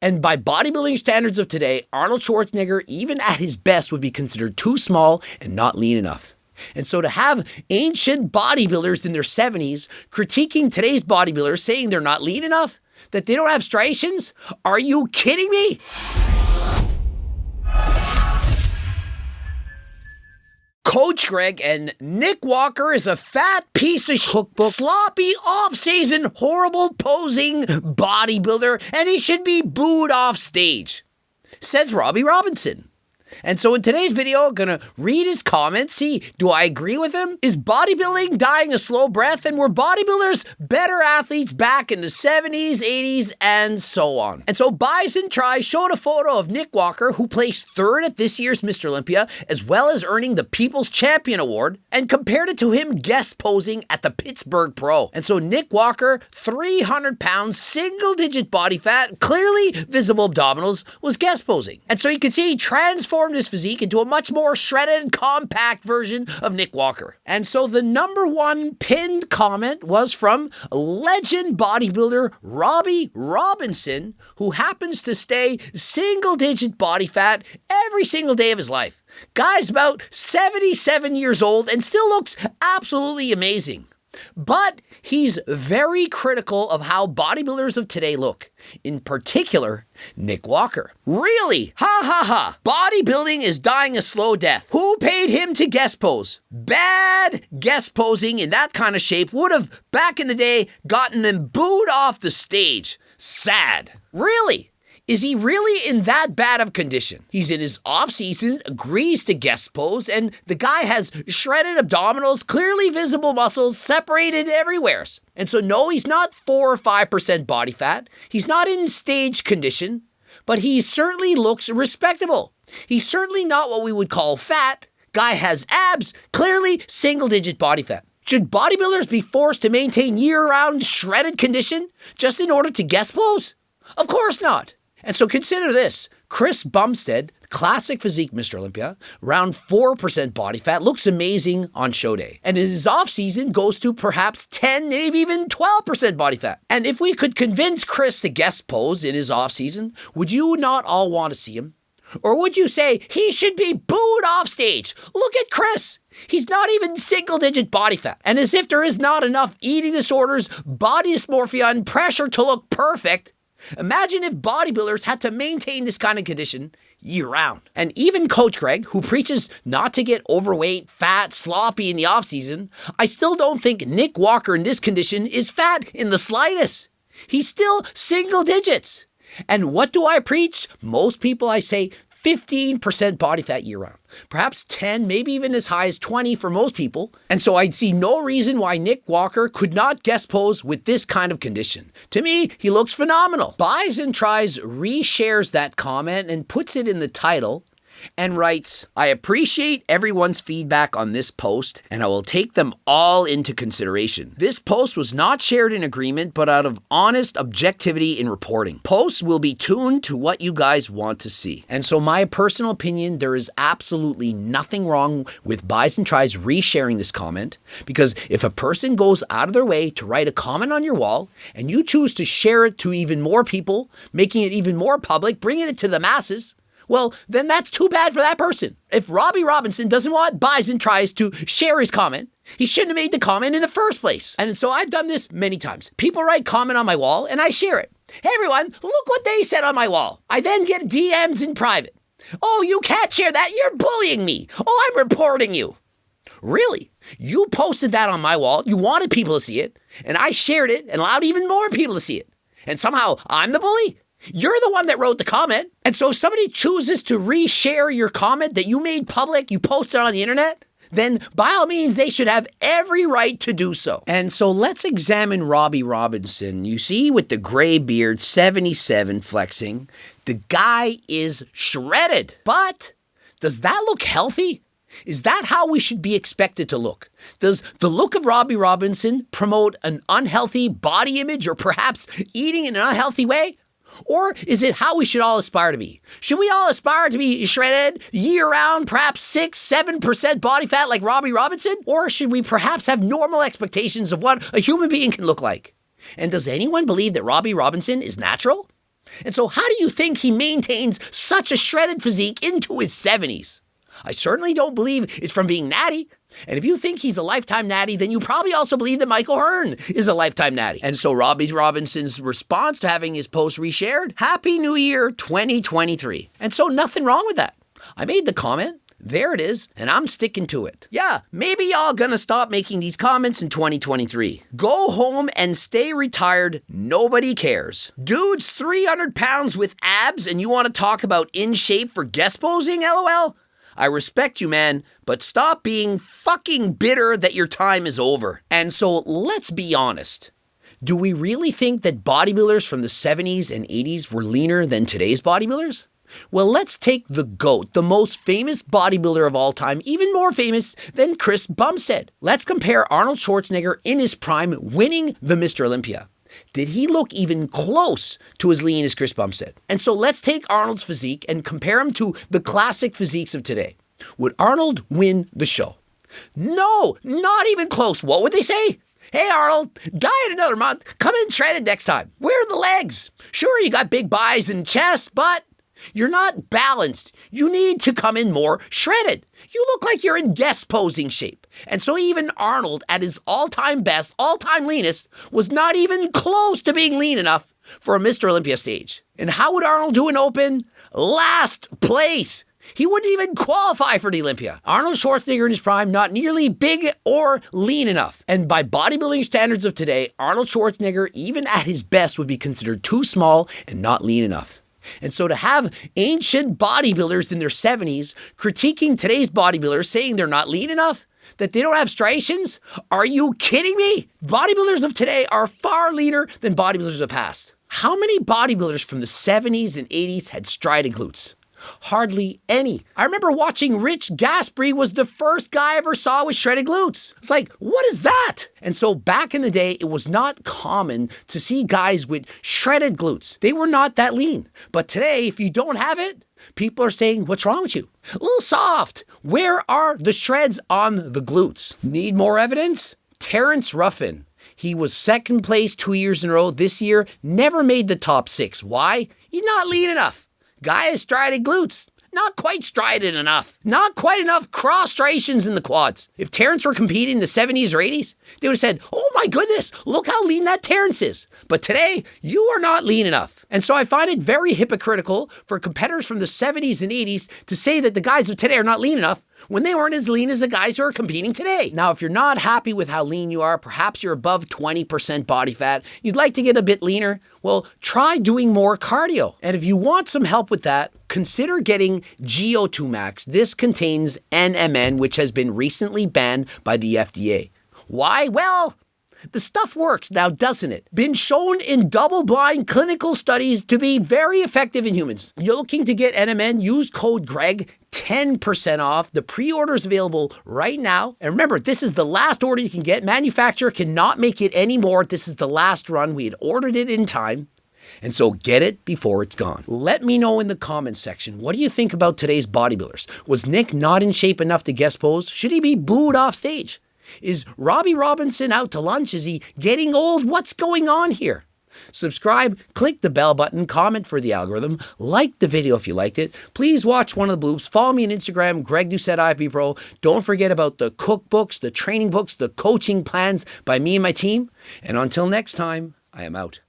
And by bodybuilding standards of today, Arnold Schwarzenegger, even at his best, would be considered too small and not lean enough. And so to have ancient bodybuilders in their 70s critiquing today's bodybuilders, saying they're not lean enough, that they don't have striations, are you kidding me? Coach Greg and Nick Walker is a fat piece of cookbook, sloppy, off-season, horrible posing bodybuilder, and he should be booed off stage, says Robby Robinson. And so in today's video, I'm going to read his comments, see, do I agree with him? Is bodybuilding dying a slow breath? And were bodybuilders better athletes back in the 70s, 80s, and so on? And so Bison Tries showed a photo of Nick Walker, who placed third at this year's Mr. Olympia, as well as earning the People's Champion Award, and compared it to him guest posing at the Pittsburgh Pro. And so Nick Walker, 300 pounds, single-digit body fat, clearly visible abdominals, was guest posing. And so you can see he transformed his physique into a much more shredded, compact version of Nick Walker. And so the number one pinned comment was from legend bodybuilder Robby Robinson, who happens to stay single-digit body fat every single day of his life. Guy's about 77 years old and still looks absolutely amazing. But he's very critical of how bodybuilders of today look. In particular, Nick Walker. Really? Ha ha ha. Bodybuilding is dying a slow death. Who paid him to guest pose? Bad guest posing in that kind of shape would have, back in the day, gotten him booed off the stage. Sad. Really? Is he really in that bad of condition? He's in his off-season, agrees to guest pose, and the guy has shredded abdominals, clearly visible muscles, separated everywhere. And so no, he's not 4 or 5% body fat. He's not in stage condition, but he certainly looks respectable. He's certainly not what we would call fat. Guy has abs, clearly single-digit body fat. Should bodybuilders be forced to maintain year-round shredded condition just in order to guest pose? Of course not. And so consider this, Chris Bumstead, classic physique Mr. Olympia, around 4% body fat, looks amazing on show day. And his off-season goes to perhaps 10, maybe even 12% body fat. And if we could convince Chris to guest pose in his off-season, would you not all want to see him? Or would you say he should be booed off stage? Look at Chris. He's not even single-digit body fat. And as if there is not enough eating disorders, body dysmorphia, and pressure to look perfect, imagine if bodybuilders had to maintain this kind of condition year-round. And even Coach Greg, who preaches not to get overweight, fat, sloppy in the off-season, I still don't think Nick Walker in this condition is fat in the slightest. He's still single digits. And what do I preach? Most people, I say 15% body fat year-round. Perhaps 10, maybe even as high as 20 for most people. And so I see no reason why Nick Walker could not guest pose with this kind of condition. To me, he looks phenomenal. Bison Tries reshares that comment and puts it in the title and writes, I appreciate everyone's feedback on this post, and I will take them all into consideration. This post was not shared in agreement, but out of honest objectivity in reporting. Posts will be tuned to what you guys want to see. And so my personal opinion, there is absolutely nothing wrong with Bison Tries resharing this comment, because if a person goes out of their way to write a comment on your wall, and you choose to share it to even more people, making it even more public, bringing it to the masses, well, then that's too bad for that person. If Robby Robinson doesn't want Bison Tries to share his comment, he shouldn't have made the comment in the first place. And so I've done this many times. People write comment on my wall and I share it. Hey everyone, look what they said on my wall. I then get DMs in private. Oh, you can't share that. You're bullying me. Oh, I'm reporting you. Really? You posted that on my wall. You wanted people to see it. And I shared it and allowed even more people to see it. And somehow I'm the bully? You're the one that wrote the comment. And so if somebody chooses to reshare your comment that you made public, you posted on the internet, then by all means, they should have every right to do so. And so let's examine Robby Robinson. You see with the gray beard, 77 flexing, the guy is shredded. But does that look healthy? Is that how we should be expected to look? Does the look of Robby Robinson promote an unhealthy body image or perhaps eating in an unhealthy way? Or is it how we should all aspire to be? Should we all aspire to be shredded year-round, perhaps 6-7% body fat like Robby Robinson? Or should we perhaps have normal expectations of what a human being can look like? And does anyone believe that Robby Robinson is natural? And so how do you think he maintains such a shredded physique into his 70s? I certainly don't believe it's from being natty. And if you think he's a lifetime natty, then you probably also believe that Michael Hearn is a lifetime natty. And so Robby Robinson's response to having his post reshared, Happy New Year 2023. And so nothing wrong with that. I made the comment. There it is, and I'm sticking to it. Yeah, maybe y'all gonna stop making these comments in 2023. Go home and stay retired. Nobody cares. Dude's 300 pounds with abs, and you want to talk about in shape for guest posing, LOL? I respect you, man, but stop being fucking bitter that your time is over. And so let's be honest. Do we really think that bodybuilders from the 70s and 80s were leaner than today's bodybuilders? Well, let's take the GOAT, the most famous bodybuilder of all time, even more famous than Chris Bumstead. Let's compare Arnold Schwarzenegger in his prime winning the Mr. Olympia. Did he look even close to as lean as Chris Bumstead? And so let's take Arnold's physique and compare him to the classic physiques of today. Would Arnold win the show? No, not even close. What would they say? Hey, Arnold, diet another month. Come in shredded next time. Where are the legs? Sure, you got big buys and chests, but you're not balanced. You need to come in more shredded. You look like you're in guest posing shape. And so even Arnold, at his all-time best, all-time leanest, was not even close to being lean enough for a Mr. Olympia stage. And how would Arnold do in open? Last place. He wouldn't even qualify for the Olympia. Arnold Schwarzenegger in his prime, not nearly big or lean enough. And by bodybuilding standards of today, Arnold Schwarzenegger, even at his best, would be considered too small and not lean enough. And so to have ancient bodybuilders in their 70s critiquing today's bodybuilders, saying they're not lean enough, that they don't have striations, are you kidding me? Bodybuilders of today are far leaner than bodybuilders of the past. How many bodybuilders from the 70s and 80s had striated glutes? Hardly any. I remember watching Rich Gasbury was the first guy I ever saw with shredded glutes. It's like, what is that? And so back in the day, it was not common to see guys with shredded glutes. They were not that lean. But today, if you don't have it, people are saying, what's wrong with you? A little soft. Where are the shreds on the glutes? Need more evidence? Terrence Ruffin. He was second place 2 years in a row. This year, never made the top 6. Why? He's not lean enough. Guy has striated glutes. Not quite striated enough. Not quite enough cross striations in the quads. If Terrence were competing in the 70s or 80s, they would have said, oh my goodness, look how lean that Terrence is. But today, you are not lean enough. And so I find it very hypocritical for competitors from the 70s and 80s to say that the guys of today are not lean enough when they weren't as lean as the guys who are competing today. Now, if you're not happy with how lean you are, perhaps you're above 20% body fat, you'd like to get a bit leaner, well, try doing more cardio. And if you want some help with that, consider getting GO2 Max. This contains NMN, which has been recently banned by the FDA. Why? Well, the stuff works now, doesn't it? Been shown in double-blind clinical studies to be very effective in humans. You're looking to get NMN, use code GREG, 10% off. The pre-order is available right now. And remember, this is the last order you can get. Manufacturer cannot make it anymore. This is the last run. We had ordered it in time. And so get it before it's gone. Let me know in the comments section, what do you think about today's bodybuilders? Was Nick not in shape enough to guest pose? Should he be booed off stage? Is Robby Robinson out to lunch? Is he getting old? What's going on here? Subscribe, click the bell button, comment for the algorithm, like the video if you liked it. Please watch one of the bloops. Follow me on Instagram, Greg Doucette IP Pro. Don't forget about the cookbooks, the training books, the coaching plans by me and my team. And until next time, I am out.